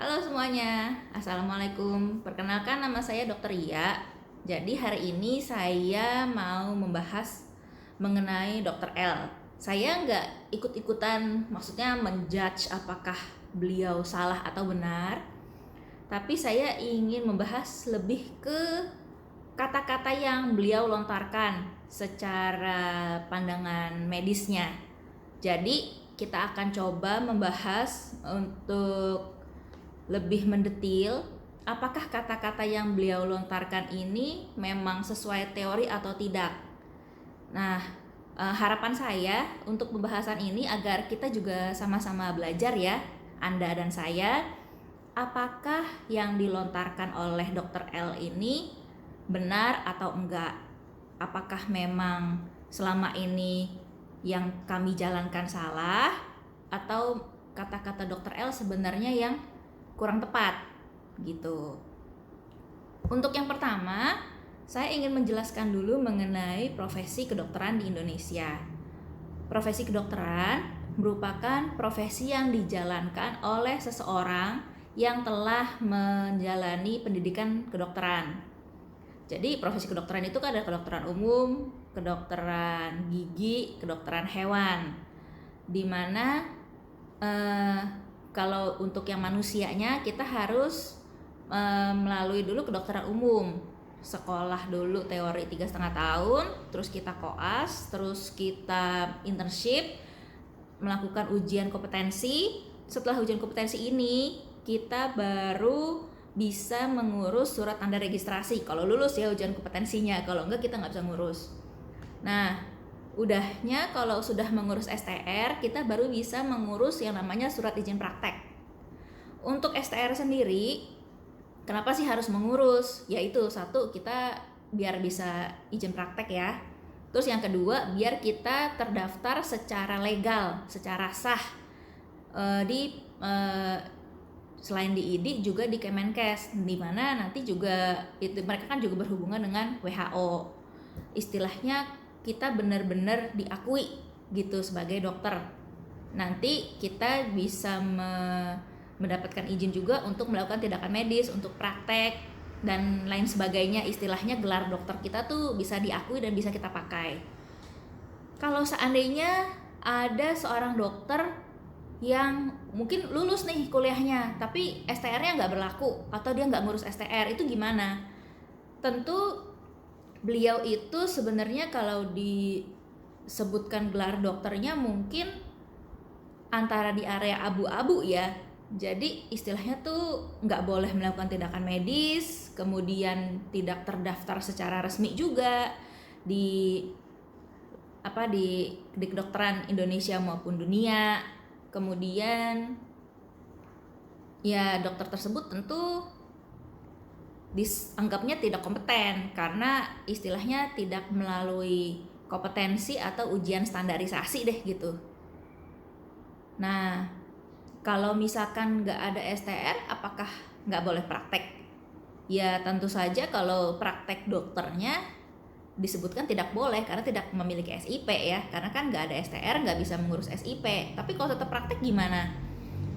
Halo semuanya, Assalamualaikum. Perkenalkan nama saya Dr. Ria. Jadi hari ini saya mau membahas mengenai Dr. L. Saya nggak ikut-ikutan, maksudnya menjudge apakah beliau salah atau benar. Tapi saya ingin membahas lebih ke kata-kata yang beliau lontarkan secara pandangan medisnya. Jadi kita akan coba membahas untuk lebih mendetil apakah kata-kata yang beliau lontarkan ini memang sesuai teori atau tidak. Nah, harapan saya untuk pembahasan ini agar kita juga sama-sama belajar ya, Anda dan saya, apakah yang dilontarkan oleh Dr. L ini benar atau enggak. Apakah memang selama ini yang kami jalankan salah atau kata-kata Dr. L sebenarnya yang kurang tepat gitu. Untuk yang pertama, saya ingin menjelaskan dulu mengenai profesi kedokteran di Indonesia. Profesi kedokteran merupakan profesi yang dijalankan oleh seseorang yang telah menjalani pendidikan kedokteran. Jadi profesi kedokteran itu kan ada kedokteran umum, kedokteran gigi, kedokteran hewan. Dimana kalau untuk yang manusianya kita harus melalui dulu kedokteran umum, sekolah dulu teori 3,5 tahun, terus kita koas, terus kita internship, melakukan ujian kompetensi. Setelah ujian kompetensi ini kita baru bisa mengurus surat tanda registrasi kalau lulus ya ujian kompetensinya, kalau enggak kita nggak bisa ngurus. Nah, udahnya kalau sudah mengurus STR, kita baru bisa mengurus yang namanya surat izin praktek. Untuk STR sendiri, kenapa sih harus mengurus? Yaitu satu, kita biar bisa izin praktek ya. Terus yang kedua, biar kita terdaftar secara legal, secara sah selain di ID juga di Kemenkes, di mana nanti juga itu mereka kan juga berhubungan dengan WHO. Istilahnya kita benar-benar diakui gitu sebagai dokter. Nanti kita bisa mendapatkan izin juga untuk melakukan tindakan medis, untuk praktek dan lain sebagainya. Istilahnya gelar dokter kita tuh bisa diakui dan bisa kita pakai. Kalau seandainya ada seorang dokter yang mungkin lulus nih kuliahnya tapi STR-nya nggak berlaku atau dia nggak ngurus STR, itu gimana? Tentu beliau itu sebenarnya kalau disebutkan gelar dokternya mungkin antara di area abu-abu ya. Jadi istilahnya tuh nggak boleh melakukan tindakan medis, kemudian tidak terdaftar secara resmi juga di kedokteran Indonesia maupun dunia. Kemudian ya dokter tersebut tentu dianggapnya tidak kompeten karena istilahnya tidak melalui kompetensi atau ujian standarisasi deh gitu. Nah, kalau misalkan nggak ada STR, apakah nggak boleh praktek? Ya tentu saja kalau praktek dokternya disebutkan tidak boleh karena tidak memiliki SIP ya, karena kan nggak ada STR, nggak bisa mengurus SIP. Tapi kalau tetap praktek gimana?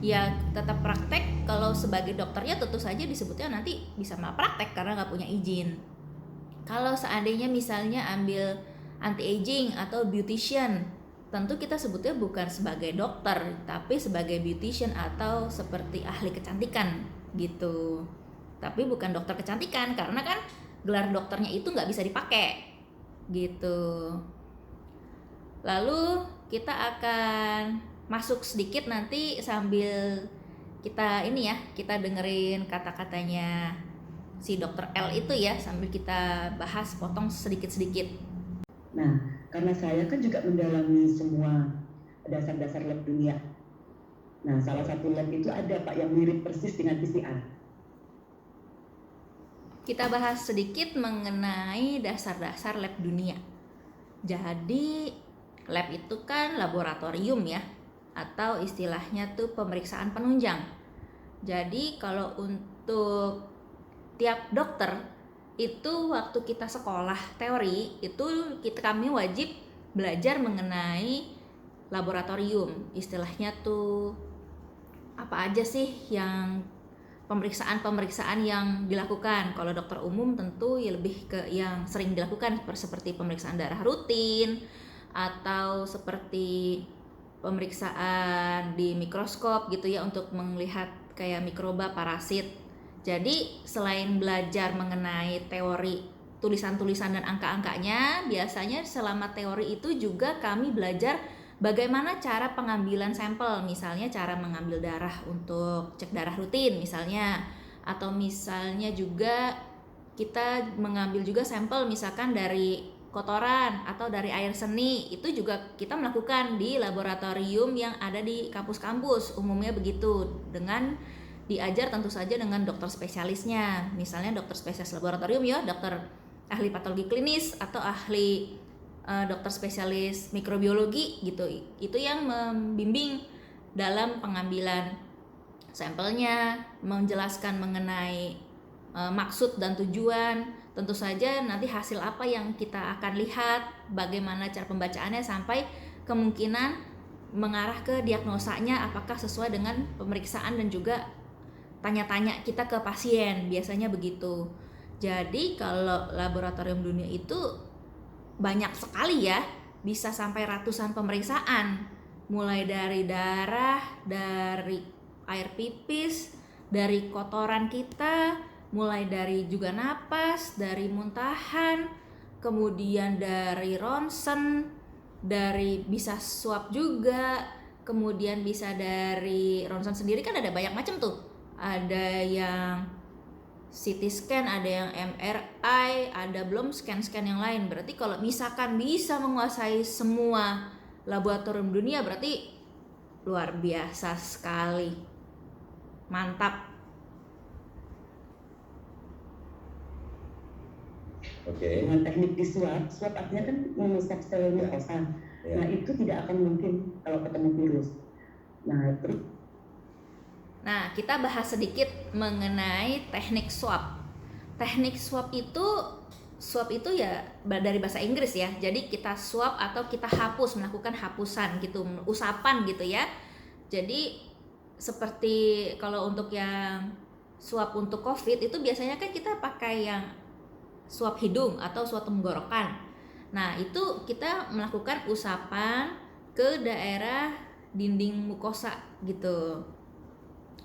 Ya tetap praktek, kalau sebagai dokternya tentu saja disebutnya nanti bisa malpraktek karena nggak punya izin. Kalau seandainya misalnya ambil anti-aging atau beautician, tentu kita sebutnya bukan sebagai dokter tapi sebagai beautician atau seperti ahli kecantikan gitu. Tapi bukan dokter kecantikan karena kan gelar dokternya itu nggak bisa dipakai gitu. Lalu kita akan masuk sedikit nanti sambil kita kita dengerin kata-katanya si Dr. L itu ya, sambil kita bahas potong sedikit-sedikit. Nah, karena saya kan juga mendalami semua dasar-dasar lab dunia. Nah, salah satu lab itu ada Pak yang mirip persis dengan PCR. Kita bahas sedikit mengenai dasar-dasar lab dunia. Jadi lab itu kan laboratorium ya, atau istilahnya tuh pemeriksaan penunjang. Jadi kalau untuk tiap dokter itu waktu kita sekolah teori itu kami wajib belajar mengenai laboratorium. Istilahnya tuh apa aja sih yang pemeriksaan-pemeriksaan yang dilakukan. Kalau dokter umum tentu ya lebih ke yang sering dilakukan seperti pemeriksaan darah rutin atau seperti pemeriksaan di mikroskop gitu ya untuk melihat kayak mikroba, parasit. Jadi selain belajar mengenai teori tulisan-tulisan dan angka-angkanya, biasanya selama teori itu juga kami belajar bagaimana cara pengambilan sampel, misalnya cara mengambil darah untuk cek darah rutin misalnya, atau misalnya juga kita mengambil juga sampel misalkan dari kotoran atau dari air seni, itu juga kita melakukan di laboratorium yang ada di kampus-kampus, umumnya begitu, dengan diajar tentu saja dengan dokter spesialisnya, misalnya dokter spesialis laboratorium ya, dokter ahli patologi klinis atau ahli dokter spesialis mikrobiologi gitu, itu yang membimbing dalam pengambilan sampelnya, menjelaskan mengenai maksud dan tujuan, tentu saja nanti hasil apa yang kita akan lihat, bagaimana cara pembacaannya sampai kemungkinan mengarah ke diagnosanya apakah sesuai dengan pemeriksaan dan juga tanya-tanya kita ke pasien, biasanya begitu. Jadi kalau laboratorium dunia itu banyak sekali ya, bisa sampai ratusan pemeriksaan, mulai dari darah, dari air pipis, dari kotoran kita, mulai dari juga napas, dari muntahan, kemudian dari ronsen, dari bisa swab juga, kemudian bisa dari ronsen sendiri kan ada banyak macam tuh, ada yang CT scan, ada yang MRI, ada belum scan-scan yang lain. Berarti kalau misalkan bisa menguasai semua laboratorium dunia, berarti luar biasa sekali. Mantap. Dengan teknik di swab artinya kan mengusap sel mukosa. Nah itu tidak akan mungkin kalau ketemu virus. Nah, kita bahas sedikit mengenai teknik swab. Teknik swab itu ya dari bahasa Inggris ya. Jadi kita swab atau kita hapus, melakukan hapusan gitu, usapan gitu ya. Jadi seperti kalau untuk yang swab untuk COVID itu biasanya kan kita pakai yang swab hidung atau swab tenggorokan. Nah, itu kita melakukan usapan ke daerah dinding mukosa gitu.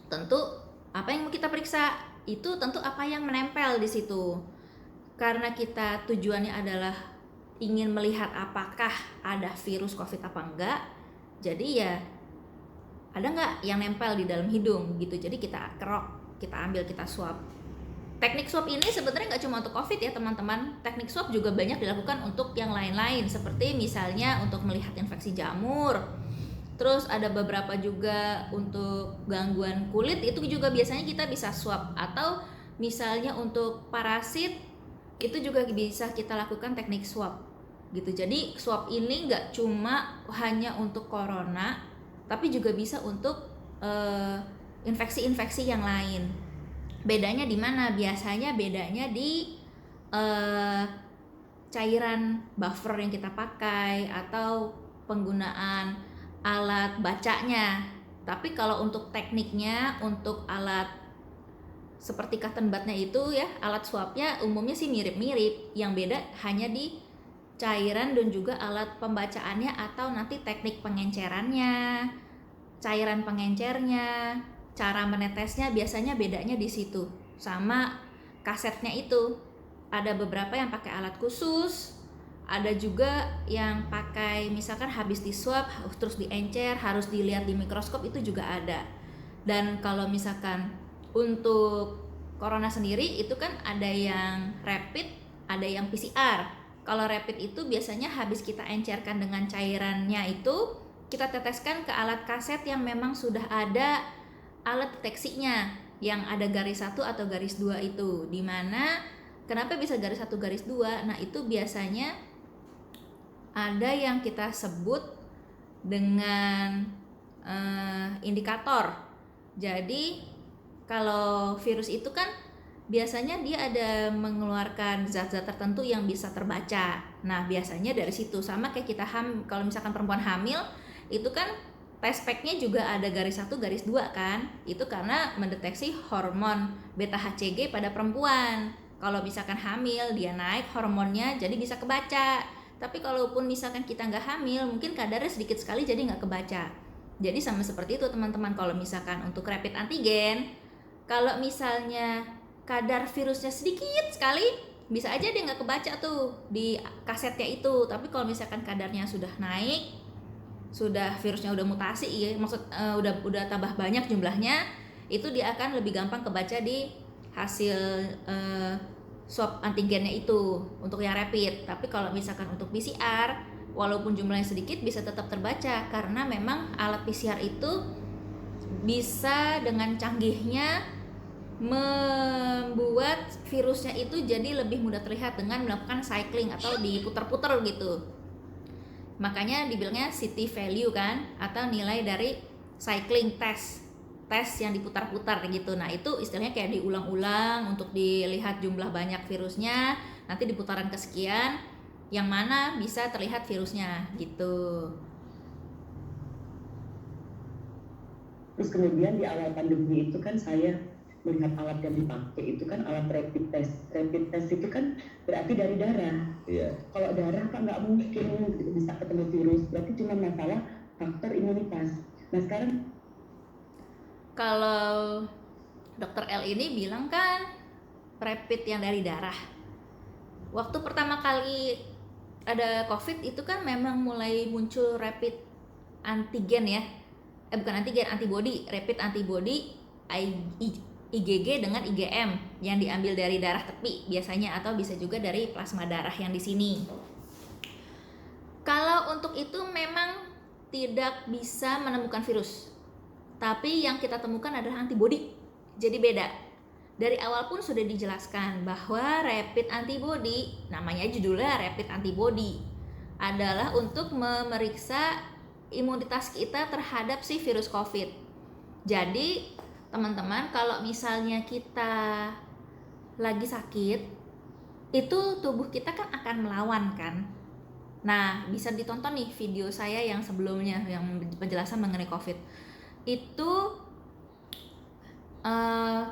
Tentu apa yang mau kita periksa itu tentu apa yang menempel di situ. Karena kita tujuannya adalah ingin melihat apakah ada virus COVID apa enggak. Jadi ya ada enggak yang nempel di dalam hidung gitu. Jadi kita kerok, kita ambil, kita swab. Teknik swab ini sebenarnya nggak cuma untuk COVID ya teman-teman. Teknik swab juga banyak dilakukan untuk yang lain-lain, seperti misalnya untuk melihat infeksi jamur. Terus ada beberapa juga untuk gangguan kulit, itu juga biasanya kita bisa swab. Atau misalnya untuk parasit, itu juga bisa kita lakukan teknik swab gitu. Jadi swab ini nggak cuma hanya untuk corona, tapi juga bisa untuk infeksi-infeksi yang lain. Bedanya di mana? Biasanya bedanya di cairan buffer yang kita pakai atau penggunaan alat bacanya. Tapi kalau untuk tekniknya, untuk alat seperti cotton budnya itu ya, alat swabnya umumnya sih mirip-mirip. Yang beda hanya di cairan dan juga alat pembacaannya atau nanti teknik pengencerannya, cairan pengencernya, cara menetesnya biasanya bedanya di situ. Sama kasetnya itu, ada beberapa yang pakai alat khusus, ada juga yang pakai misalkan habis di swab terus diencer, harus dilihat di mikroskop, itu juga ada. Dan kalau misalkan untuk corona sendiri itu kan ada yang rapid, ada yang PCR. Kalau rapid itu biasanya habis kita encerkan dengan cairannya itu, kita teteskan ke alat kaset yang memang sudah ada alat deteksinya, yang ada garis 1 atau garis 2 itu. Dimana kenapa bisa garis 1 garis 2? Nah itu biasanya ada yang kita sebut dengan indikator. Jadi kalau virus itu kan biasanya dia ada mengeluarkan zat-zat tertentu yang bisa terbaca. Nah biasanya dari situ, sama kayak kita kalau misalkan perempuan hamil itu kan tes pack-nya juga ada garis 1 garis 2 kan, itu karena mendeteksi hormon beta HCG pada perempuan. Kalau misalkan hamil dia naik hormonnya jadi bisa kebaca, tapi kalaupun misalkan kita nggak hamil mungkin kadarnya sedikit sekali jadi nggak kebaca. Jadi sama seperti itu teman-teman, kalau misalkan untuk rapid antigen, kalau misalnya kadar virusnya sedikit sekali bisa aja dia nggak kebaca tuh di kasetnya itu, tapi kalau misalkan kadarnya sudah naik, sudah virusnya udah mutasi ya, udah tambah banyak jumlahnya, itu dia akan lebih gampang kebaca di hasil swab antigennya itu untuk yang rapid. Tapi kalau misalkan untuk PCR, walaupun jumlahnya sedikit bisa tetap terbaca karena memang alat PCR itu bisa dengan canggihnya membuat virusnya itu jadi lebih mudah terlihat dengan melakukan cycling atau diputar-putar gitu. Makanya dibilangnya city value kan, atau nilai dari cycling test yang diputar-putar gitu. Nah itu istilahnya kayak diulang-ulang untuk dilihat jumlah banyak virusnya, nanti di putaran kesekian yang mana bisa terlihat virusnya gitu. Terus kemudian di awal pandemi itu kan saya melihat alat yang dipakai itu kan alat rapid test. Rapid test itu kan berarti dari darah. Iya. Kalau darah kan nggak mungkin bisa ketemu virus, berarti cuma masalah faktor imunitas. Nah sekarang kalau Dokter L ini bilang kan rapid yang dari darah. Waktu pertama kali ada COVID itu kan memang mulai muncul rapid antigen ya, bukan antigen, antibody, rapid antibody IgG dengan IgM yang diambil dari darah tepi biasanya, atau bisa juga dari plasma darah yang di sini. Kalau untuk itu memang tidak bisa menemukan virus, tapi yang kita temukan adalah antibody. Jadi beda. Dari awal pun sudah dijelaskan bahwa rapid antibody, namanya judulnya rapid antibody, adalah untuk memeriksa imunitas kita terhadap si virus COVID. Jadi teman-teman, kalau misalnya kita lagi sakit, itu tubuh kita kan akan melawan kan. Nah, bisa ditonton nih video saya yang sebelumnya yang penjelasan mengenai COVID. Itu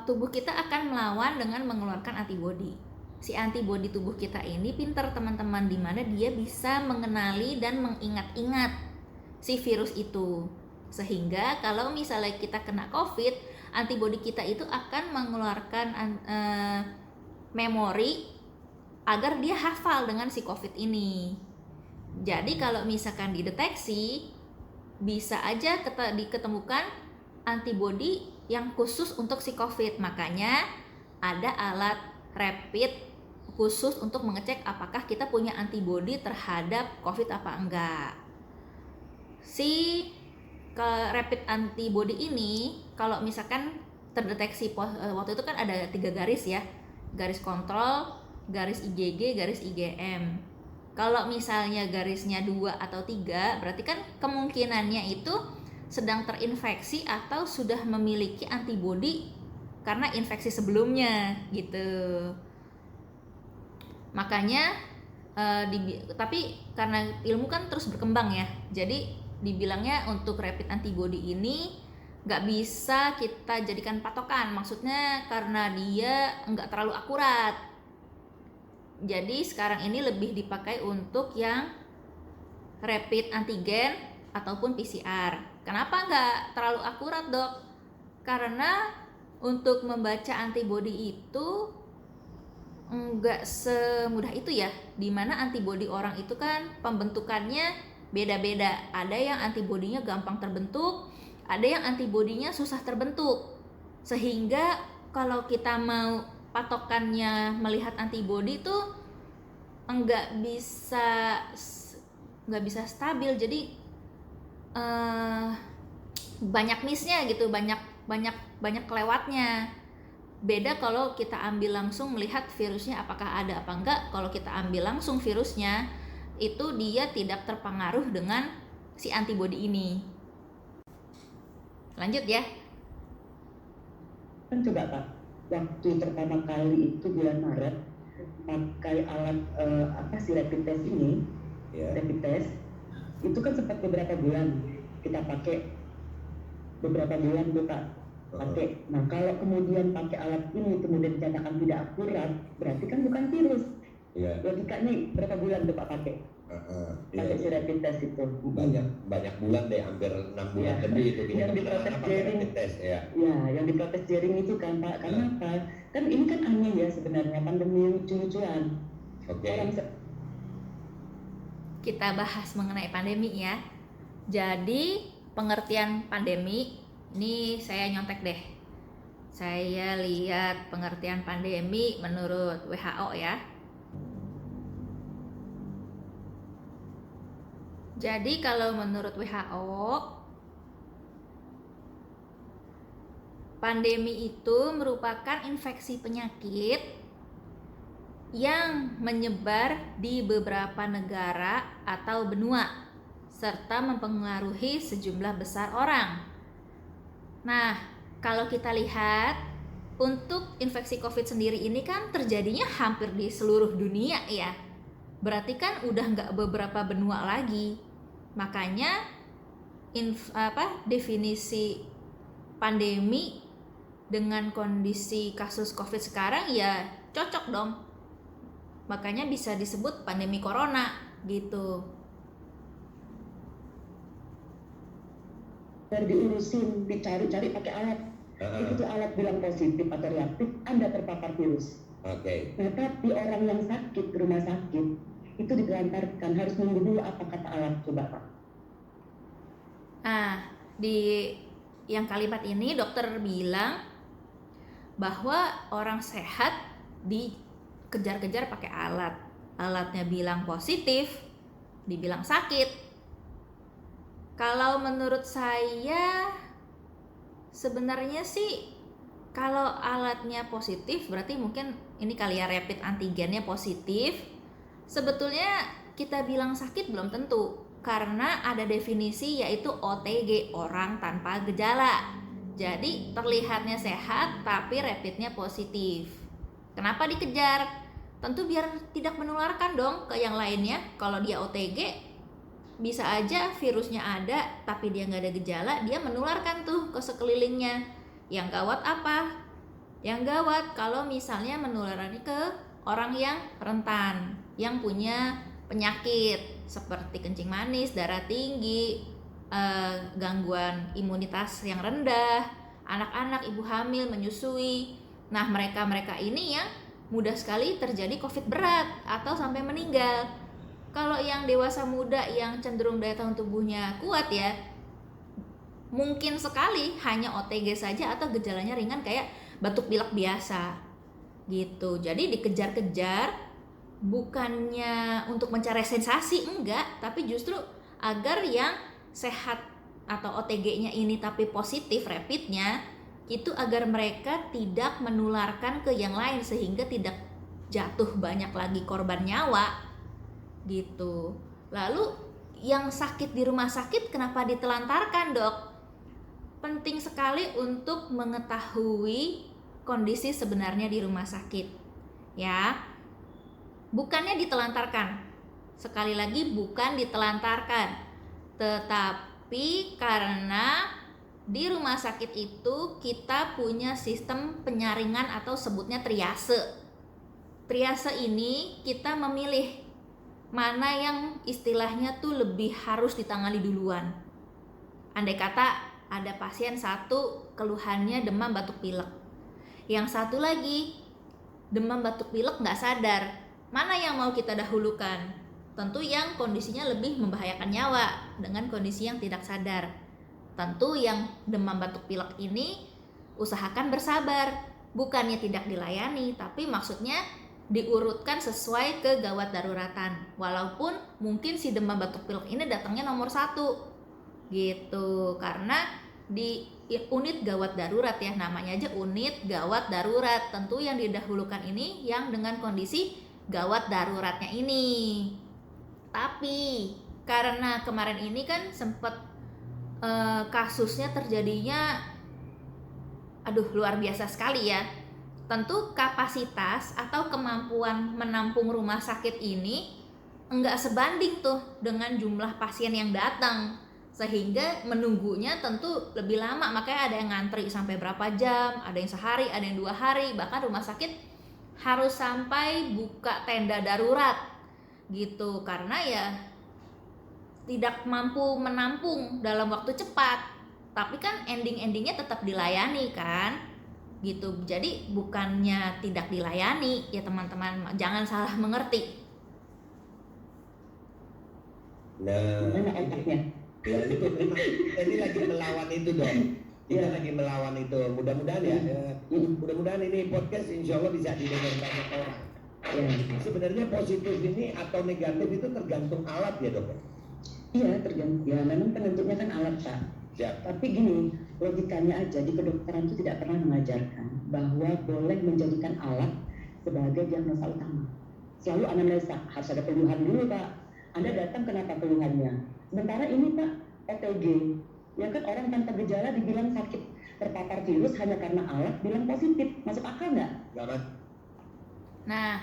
tubuh kita akan melawan dengan mengeluarkan antibody. Si antibody tubuh kita ini pintar teman-teman, dimana dia bisa mengenali dan mengingat-ingat si virus itu. Sehingga kalau misalnya kita kena COVID, antibody kita itu akan mengeluarkan memori agar dia hafal dengan si COVID ini. Jadi kalau misalkan dideteksi, bisa aja diketemukan antibody yang khusus untuk si COVID. Makanya ada alat rapid khusus untuk mengecek apakah kita punya antibody terhadap COVID apa enggak. Si rapid antibody ini kalau misalkan terdeteksi waktu itu kan ada 3 garis ya, garis kontrol, garis IgG, garis IgM. Kalau misalnya garisnya 2 atau 3, berarti kan kemungkinannya itu sedang terinfeksi atau sudah memiliki antibody karena infeksi sebelumnya gitu. Makanya tapi karena ilmu kan terus berkembang ya, jadi dibilangnya untuk rapid antibody ini nggak bisa kita jadikan patokan, maksudnya karena dia nggak terlalu akurat. Jadi sekarang ini lebih dipakai untuk yang rapid antigen ataupun PCR. Kenapa nggak terlalu akurat, dok? Karena untuk membaca antibody itu nggak semudah itu ya, dimana antibody orang itu kan pembentukannya beda-beda. Ada yang antibodinya gampang terbentuk, ada yang antibodinya susah terbentuk. Sehingga kalau kita mau patokannya melihat antibody itu nggak bisa stabil. Jadi banyak miss-nya gitu, banyak kelewatnya. Beda kalau kita ambil langsung melihat virusnya apakah ada apa enggak. Kalau kita ambil langsung virusnya, itu dia tidak terpengaruh dengan si antibody ini. Lanjut ya. kan coba Pak, waktu pertama kali itu bulan Maret pakai alat rapid test ini, rapid test itu kan sempat beberapa bulan kita pakai beberapa bulan tuh Kak pakai. Nah kalau kemudian pakai alat ini kemudian dinyatakan tidak akurat, berarti kan bukan virus. Iya. Logikanya berapa bulan tuh Pak pakai? Pakai si rapid test itu. Banyak bulan deh, hampir 6 bulan lebih itu kita yang diprotes Jering. rapid test ya. Ya, yang diprotes Jering itu kan Pak. Karena apa? Kan ini kan aneh ya sebenarnya, pandemi yang lucu-lucuan. Oke. Kita bahas mengenai pandemi ya. Jadi pengertian pandemi ini saya nyontek deh. Saya lihat pengertian pandemi menurut WHO ya. Jadi kalau menurut WHO, pandemi itu merupakan infeksi penyakit yang menyebar di beberapa negara atau benua serta mempengaruhi sejumlah besar orang. Nah, kalau kita lihat untuk infeksi COVID sendiri ini kan terjadinya hampir di seluruh dunia ya. Berarti kan udah nggak beberapa benua lagi. Makanya definisi pandemi dengan kondisi kasus COVID sekarang ya cocok dong. Makanya bisa disebut pandemi corona gitu. Diurusin, dicari-cari pakai alat. Itu alat bilang positif atau reaktif, Anda terpapar virus. Oke. Nah, tapi orang yang sakit di rumah sakit itu ditelantarkan, harus nunggu dulu apa kata alat, coba Pak. Nah, di yang kalimat ini dokter bilang bahwa orang sehat dikejar-kejar pakai alat. Alatnya bilang positif, dibilang sakit. Kalau menurut saya sebenarnya sih kalau alatnya positif berarti mungkin ini kali ya rapid antigennya positif. Sebetulnya kita bilang sakit belum tentu karena ada definisi yaitu OTG, orang tanpa gejala. Jadi terlihatnya sehat tapi rapidnya positif. Kenapa dikejar? Tentu biar tidak menularkan dong ke yang lainnya. Kalau dia OTG bisa aja virusnya ada tapi dia nggak ada gejala, dia menularkan tuh ke sekelilingnya. Yang gawat apa? Yang gawat kalau misalnya menularannya ke orang yang rentan, yang punya penyakit seperti kencing manis, darah tinggi, gangguan imunitas yang rendah, anak-anak, ibu hamil, menyusui. Nah mereka ini yang mudah sekali terjadi COVID berat atau sampai meninggal. Kalau yang dewasa muda yang cenderung daya tahan tubuhnya kuat ya, mungkin sekali hanya OTG saja atau gejalanya ringan kayak batuk pilek biasa gitu. Jadi dikejar-kejar bukannya untuk mencari sensasi, enggak, tapi justru agar yang sehat atau OTG-nya ini tapi positif rapidnya itu agar mereka tidak menularkan ke yang lain sehingga tidak jatuh banyak lagi korban nyawa gitu. Lalu yang sakit di rumah sakit kenapa ditelantarkan, Dok? Penting sekali untuk mengetahui kondisi sebenarnya di rumah sakit. Ya. Bukannya ditelantarkan. Sekali lagi bukan ditelantarkan. Tetapi karena di rumah sakit itu kita punya sistem penyaringan atau sebutnya triase. Triase ini kita memilih mana yang istilahnya tuh lebih harus ditangani duluan. Andai kata ada pasien satu keluhannya demam batuk pilek, yang satu lagi demam batuk pilek nggak sadar, mana yang mau kita dahulukan? Tentu yang kondisinya lebih membahayakan nyawa dengan kondisi yang tidak sadar. Tentu yang demam batuk pilek ini usahakan bersabar, bukannya tidak dilayani, tapi maksudnya diurutkan sesuai kegawat daruratan. Walaupun mungkin si demam batuk pilek ini datangnya nomor 1 gitu, karena di unit gawat darurat ya, namanya aja unit gawat darurat. Tentu yang didahulukan ini yang dengan kondisi gawat daruratnya ini. Tapi karena kemarin ini kan sempat kasusnya terjadinya luar biasa sekali ya. Tentu kapasitas atau kemampuan menampung rumah sakit ini enggak sebanding tuh dengan jumlah pasien yang datang. sehingga menunggunya tentu lebih lama, makanya ada yang ngantri sampai berapa jam, ada yang sehari, ada yang 2 hari, bahkan rumah sakit harus sampai buka tenda darurat gitu, karena ya tidak mampu menampung dalam waktu cepat, tapi kan endingnya tetap dilayani kan gitu. Jadi bukannya tidak dilayani ya teman-teman, jangan salah mengerti. Nah, Gimana otaknya? ya itu memang kita ini lagi melawan itu dong. Kita Iya. lagi melawan itu. Mudah-mudahan ya, mudah-mudahan ini podcast insya Allah bisa didengar banyak orang. Ya. Sebenarnya positif ini atau negatif itu tergantung alat ya dok. Iya, tergantung. Ya, memang penentunya kan alat, Pak. Siap. Tapi gini, logikanya aja di kedokteran itu tidak pernah mengajarkan bahwa boleh menjadikan alat sebagai diagnosa utama. Selalu anamnesa, harus ada keluhan dulu, Pak. Anda datang kenapa keluhannya? Sementara ini, Pak, OTG, ya kan orang tanpa gejala dibilang sakit terpapar virus hanya karena alat bilang positif. Masuk akal nggak? Nggak, Mas? Nah,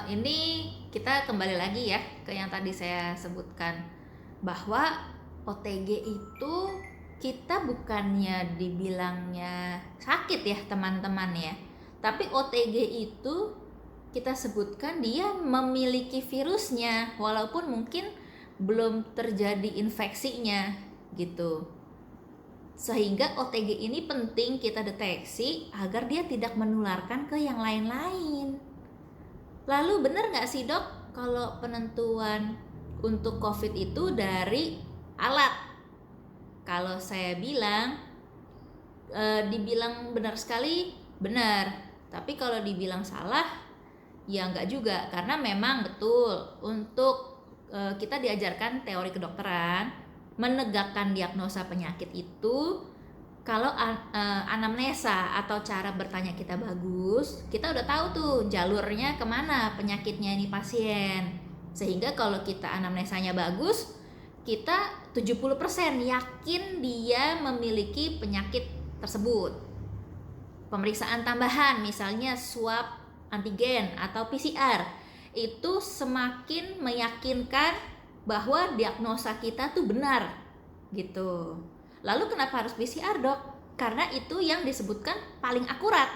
ini kita kembali lagi ya ke yang tadi saya sebutkan, bahwa OTG itu kita bukannya dibilangnya sakit ya teman-teman ya, tapi OTG itu kita sebutkan dia memiliki virusnya walaupun mungkin belum terjadi infeksinya gitu. Sehingga OTG ini penting kita deteksi agar dia tidak menularkan ke yang lain-lain. Lalu benar nggak sih dok kalau penentuan untuk COVID itu dari alat? Kalau saya bilang dibilang benar sekali, benar. Tapi kalau dibilang salah, ya nggak juga. Karena memang betul untuk kita diajarkan teori kedokteran, menegakkan diagnosa penyakit itu kalau anamnesa atau cara bertanya kita bagus, kita udah tahu tuh jalurnya kemana penyakitnya ini pasien. Sehingga kalau kita anamnesanya bagus, kita 70% yakin dia memiliki penyakit tersebut. Pemeriksaan tambahan misalnya swab antigen atau PCR itu semakin meyakinkan bahwa diagnosa kita tuh benar gitu. Lalu kenapa harus PCR dok? Karena itu yang disebutkan paling akurat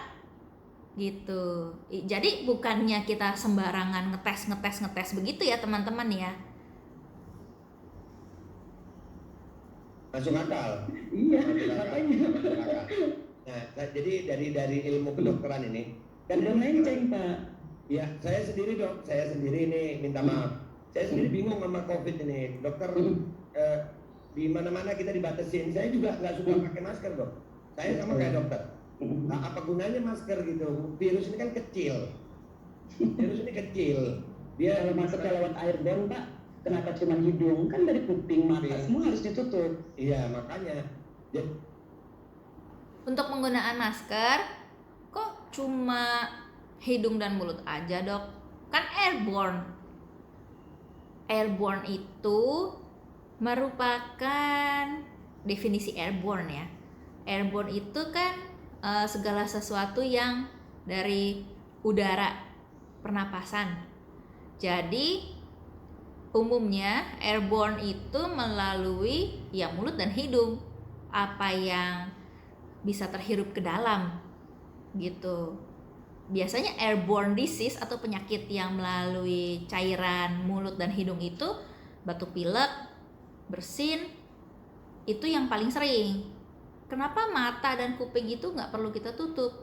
gitu. Jadi bukannya kita sembarangan ngetes begitu ya teman-teman ya. Masuk akal. Iya, Masuk akal. makanya. Masuk akal. Nah, jadi dari ilmu kedokteran ini kan Udah melenceng, Pak. ya saya sendiri dok, saya sendiri ini minta maaf. Saya sendiri bingung sama COVID ini, dokter. Di mana-mana kita dibatasin. Saya juga nggak suka pakai masker dok. Saya sama kayak dokter. Nah, apa gunanya masker gitu? Virus ini kan kecil. Virus ini kecil. Dia Kalau masuknya lewat airborne, Pak, kenapa cuma hidung? Kan dari kuping, mata, Kuping. semua harus ditutup. Iya makanya. Untuk penggunaan masker kok cuma hidung dan mulut aja dok? Kan airborne. Airborne itu merupakan definisi airborne ya. Airborne itu kan segala sesuatu yang dari udara, pernapasan. Jadi umumnya airborne itu melalui ya mulut dan hidung, apa yang bisa terhirup ke dalam gitu. Biasanya airborne disease atau penyakit yang melalui cairan mulut dan hidung itu batuk pilek, bersin, itu yang paling sering. Kenapa mata dan kuping itu nggak perlu kita tutup?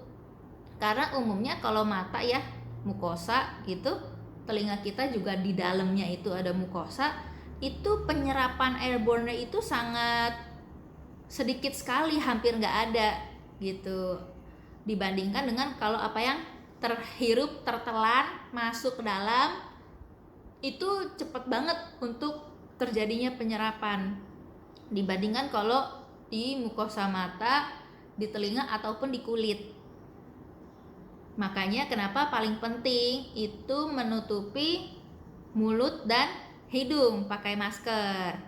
Karena umumnya kalau mata ya mukosa gitu, telinga kita juga di dalamnya itu ada mukosa, itu penyerapan airborne itu sangat sedikit sekali, hampir nggak ada gitu. Dibandingkan dengan kalau apa yang terhirup, tertelan, masuk ke dalam, itu cepat banget untuk terjadinya penyerapan dibandingkan kalau di mukosa mata, di telinga ataupun di kulit. Makanya kenapa paling penting itu menutupi mulut dan hidung pakai masker.